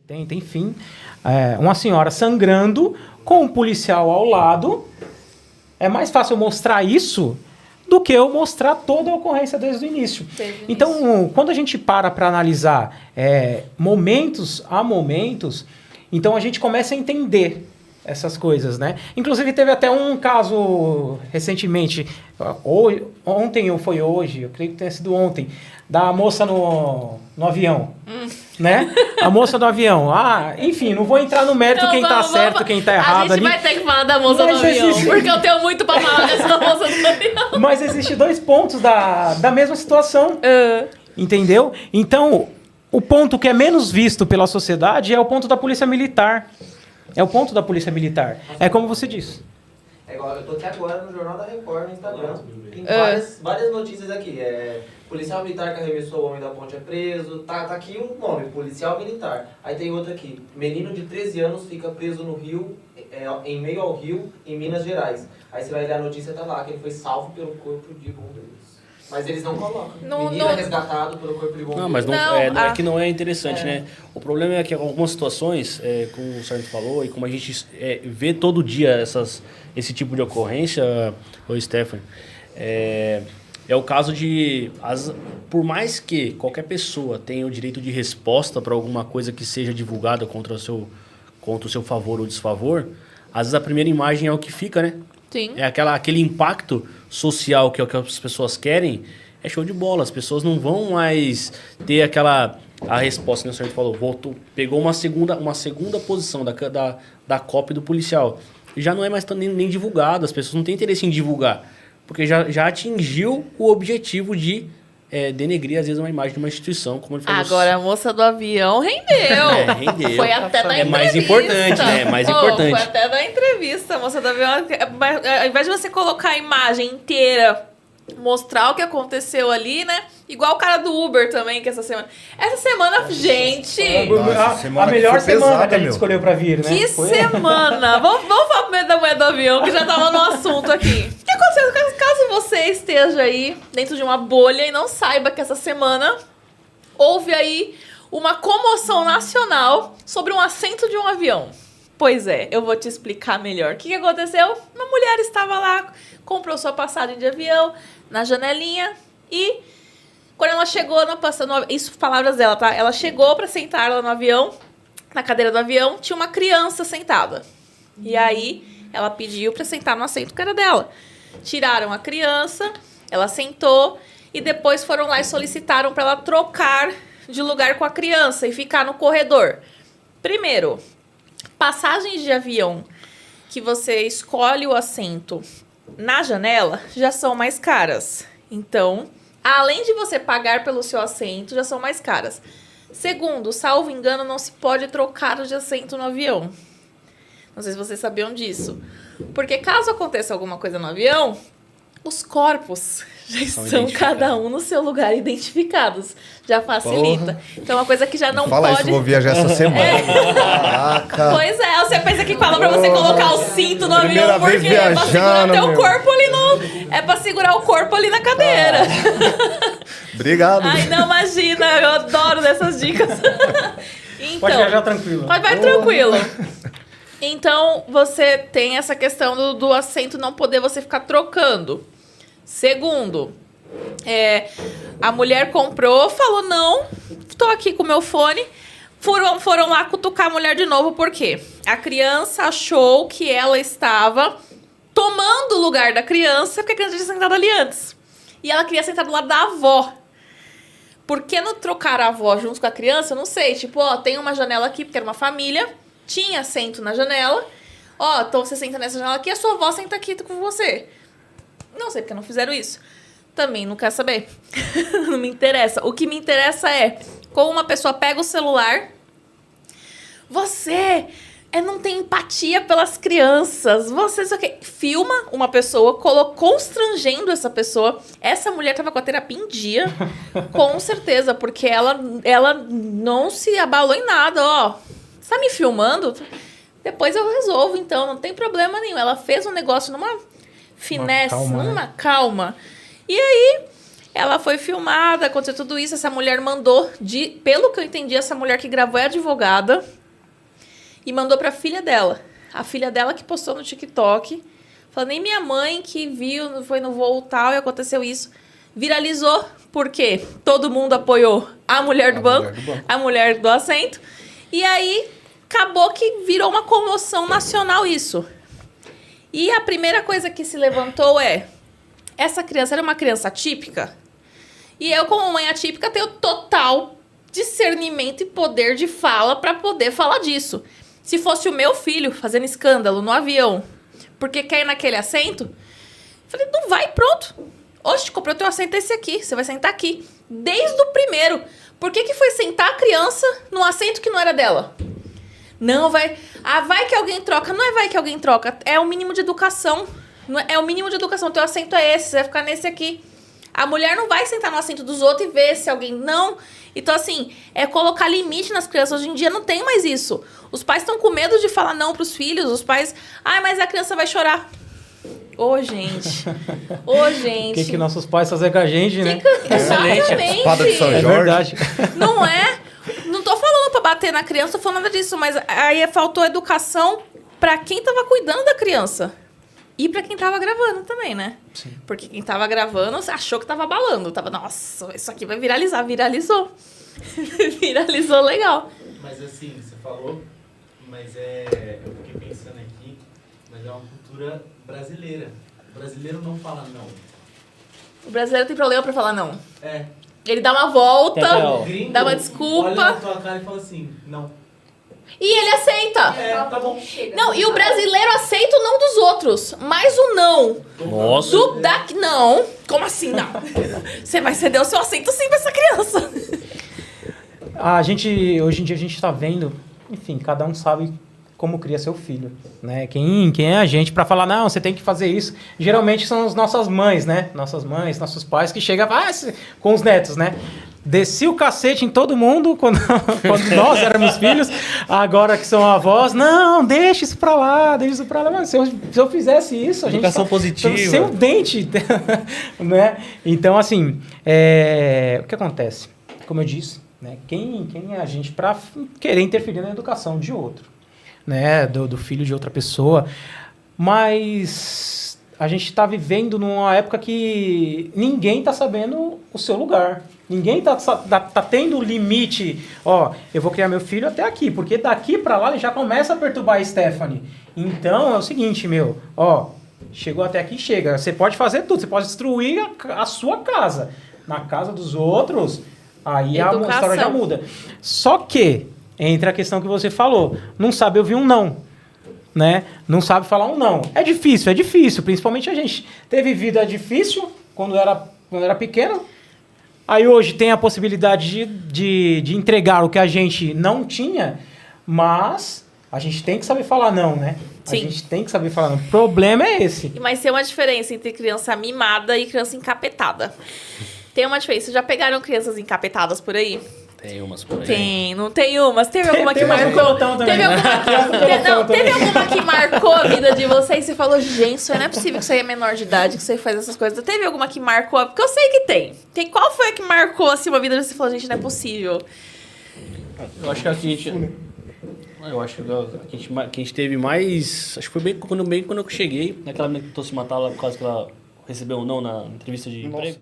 enfim, uma senhora sangrando com um policial ao lado. É mais fácil mostrar isso do que eu mostrar toda a ocorrência desde o início. Então, quando a gente para analisar momentos a momentos, então a gente começa a entender essas coisas, né? Inclusive, teve até um caso recentemente, ontem ou foi hoje, eu creio que tenha sido ontem, da moça no avião, né? A moça do avião. Enfim, não vou entrar no mérito quem tá certo, quem tá errado ali. A gente vai ter que falar da moça do avião, porque eu tenho muito pra falar dessa moça do avião. Mas existem dois pontos da mesma situação, entendeu? Então, o ponto que é menos visto pela sociedade é o ponto da polícia militar. É o ponto da polícia militar. É como você disse. É igual, eu tô aqui agora no Jornal da Record, no Instagram. Tem várias notícias aqui. Policial militar que arremessou o homem da ponte é preso. Tá aqui um nome, policial militar. Aí tem outro aqui. Menino de 13 anos fica preso no Rio, em meio ao Rio, em Minas Gerais. Aí você vai ler a notícia, tá lá, que ele foi salvo pelo corpo de bombeiros. Mas eles não colocam. Menino é resgatado pelo corpo de bombeiros. Não, mas não é interessante, né? O problema é que algumas situações, como o Sargento falou, e como a gente vê todo dia esse tipo de ocorrência, ô Stephanie, é o caso de... por mais que qualquer pessoa tenha o direito de resposta para alguma coisa que seja divulgada contra o seu favor ou desfavor, às vezes a primeira imagem é o que fica, né? Sim. É aquele impacto social que é o que as pessoas querem, é show de bola. As pessoas não vão mais ter a resposta, né? O senhor falou, pegou uma segunda posição da cópia do policial. Já não é mais nem divulgado, as pessoas não têm interesse em divulgar, porque já atingiu o objetivo de denegrir, às vezes, uma imagem de uma instituição, como ele falou. Agora, a moça do avião rendeu. Rendeu. Foi até da entrevista. É mais importante, né? É mais importante. Foi até da entrevista, a moça do avião. Ao invés de você colocar a imagem inteira, mostrar o que aconteceu ali, né? Igual o cara do Uber também, que essa semana... gente... A melhor semana que a gente escolheu pra vir, né? Que semana! Vamos falar primeiro da mulher do avião, que já tava no assunto aqui. O que aconteceu? Caso você esteja aí dentro de uma bolha e não saiba que essa semana houve aí uma comoção nacional sobre um assento de um avião. Pois é, eu vou te explicar melhor. O que aconteceu? Uma mulher estava lá, comprou sua passagem de avião na janelinha e... quando ela chegou, isso palavras dela, tá? Ela chegou pra sentar lá no avião, na cadeira do avião, tinha uma criança sentada. E aí, ela pediu pra sentar no assento que era dela. Tiraram a criança, ela sentou e depois foram lá e solicitaram pra ela trocar de lugar com a criança e ficar no corredor. Primeiro, passagens de avião que você escolhe o assento na janela já são mais caras. Então... além de você pagar pelo seu assento, já são mais caras. Segundo, salvo engano, não se pode trocar de assento no avião. Não sei se vocês sabiam disso. Porque caso aconteça alguma coisa no avião, os corpos já estão cada um no seu lugar identificados. Já facilita. Então é uma coisa que já não Fala pode... isso, vou viajar essa semana. Caraca. Pois é, você pensa que fala pra você colocar o cinto no Primeira avião, vez porque é pra segurar viajando, teu meu. corpo ali no... é pra segurar o corpo ali na cadeira. Obrigado. Ai, não, imagina, eu adoro dessas dicas. Então, Pode viajar tranquilo. Pode viajar tranquilo. Então, você tem essa questão do assento não poder você ficar trocando. Segundo, a mulher comprou, falou, não, tô aqui com o meu fone. Foram lá cutucar a mulher de novo, por quê? A criança achou que ela estava tomando o lugar da criança, porque a criança tinha sentado ali antes. E ela queria sentar do lado da avó. Por que não trocaram a avó junto com a criança? Eu não sei. Tipo, tem uma janela aqui, porque era uma família. Tinha assento na janela. Então você senta nessa janela aqui, a sua avó senta aqui com você. Não sei porque não fizeram isso. Também não quero saber. Não me interessa. O que me interessa é como uma pessoa pega o celular. Você não tem empatia pelas crianças. Você só que filma uma pessoa, constrangendo essa pessoa. Essa mulher tava com a terapia em dia, com certeza, porque ela não se abalou em nada. Você tá me filmando? Depois eu resolvo, então, não tem problema nenhum. Ela fez um negócio numa finesse, numa calma. E aí, Ela foi filmada, aconteceu tudo isso. Essa mulher mandou, pelo que eu entendi, essa mulher que gravou é advogada e mandou pra filha dela. A filha dela que postou no TikTok, falando, nem minha mãe que viu, foi no voo tal e aconteceu isso. Viralizou, porque todo mundo apoiou a mulher do banco, a mulher do assento. E aí, acabou que virou uma comoção nacional isso. E a primeira coisa que se levantou é, essa criança era uma criança atípica? E eu, como mãe atípica, tenho total discernimento e poder de fala para poder falar disso. Se fosse o meu filho fazendo escândalo no avião, porque quer ir naquele assento, falei, não vai, pronto. Oxe, comprei o teu assento esse aqui, você vai sentar aqui. Desde o primeiro. Por que foi sentar a criança num assento que não era dela? Não, vai... Ah, vai que alguém troca. Não é vai que alguém troca. É o mínimo de educação. É o mínimo de educação. Teu assento é esse, você vai ficar nesse aqui. A mulher não vai sentar no assento dos outros e ver se alguém... Não. Então, assim, é colocar limite nas crianças. Hoje em dia não tem mais isso. Os pais estão com medo de falar não pros filhos. Os pais... Ah, mas a criança vai chorar. Ô, gente. Ô, gente. O que nossos pais fazem com a gente, né? Exatamente. Espada de São É Jorge. verdade. Não é? Não tô falando pra bater na criança, tô falando nada disso. Mas aí faltou educação pra quem tava cuidando da criança. E pra quem tava gravando também, né? Sim. Porque quem tava gravando achou que tava abalando. Tava, nossa, isso aqui vai viralizar. Viralizou. Viralizou legal. Mas assim, você falou, mas eu fiquei pensando aqui, mas é uma cultura brasileira. O brasileiro não fala não. O brasileiro tem problema pra falar não. É. Ele dá uma volta, Então, Gringo dá uma desculpa. olha na tua cara e fala assim, não. E ele aceita. É, tá bom. Não, e o brasileiro aceita o não dos outros, mas o não Nossa. do daqui. Não. Como assim não? Você vai ceder o seu assento sim pra essa criança. Hoje em dia a gente tá vendo, enfim, cada um sabe como cria seu filho, né? Quem é a gente para falar, não, você tem que fazer isso? Geralmente são as nossas mães, né? Nossas mães, nossos pais que chegam com os netos, né? Desci o cacete em todo mundo quando nós éramos filhos, agora que são avós, não, deixa isso pra lá, Mas se eu fizesse isso, a gente... Educação positiva. Sem o dente, né? Então, assim, o que acontece? Como eu disse, né? Quem é a gente para querer interferir na educação de outro? Né, do filho de outra pessoa, mas a gente está vivendo numa época que ninguém está sabendo o seu lugar, ninguém tá tendo limite, eu vou criar meu filho até aqui, porque daqui para lá ele já começa a perturbar a Stephanie. Então é o seguinte, chegou até aqui, chega, você pode fazer tudo, você pode destruir a sua casa, na casa dos outros, aí a história já muda. Só que entra a questão que você falou. Não sabe ouvir um não, né? Não sabe falar um não. É difícil. Principalmente a gente. Teve vida difícil quando era pequeno. Aí hoje tem a possibilidade de entregar o que a gente não tinha, mas a gente tem que saber falar não, né? Sim. A gente tem que saber falar não. O problema é esse. Mas tem uma diferença entre criança mimada e criança encapetada. Tem uma diferença. Já pegaram crianças encapetadas por aí? Tem umas por aí. Tem, não tem umas. Teve alguma que Tem umas no marcou? pelotão também. Teve alguma que marcou a vida de vocês e você falou, gente, isso aí não é possível que você é menor de idade, que você faz essas coisas. Teve alguma que marcou? Porque eu sei que tem. Qual foi a que marcou assim uma vida e você falou, gente, não é possível? Eu acho que a gente... Eu acho que a gente teve mais... Acho que foi bem quando eu cheguei, naquela menina que tentou se matar lá por causa que ela recebeu um não na entrevista de emprego.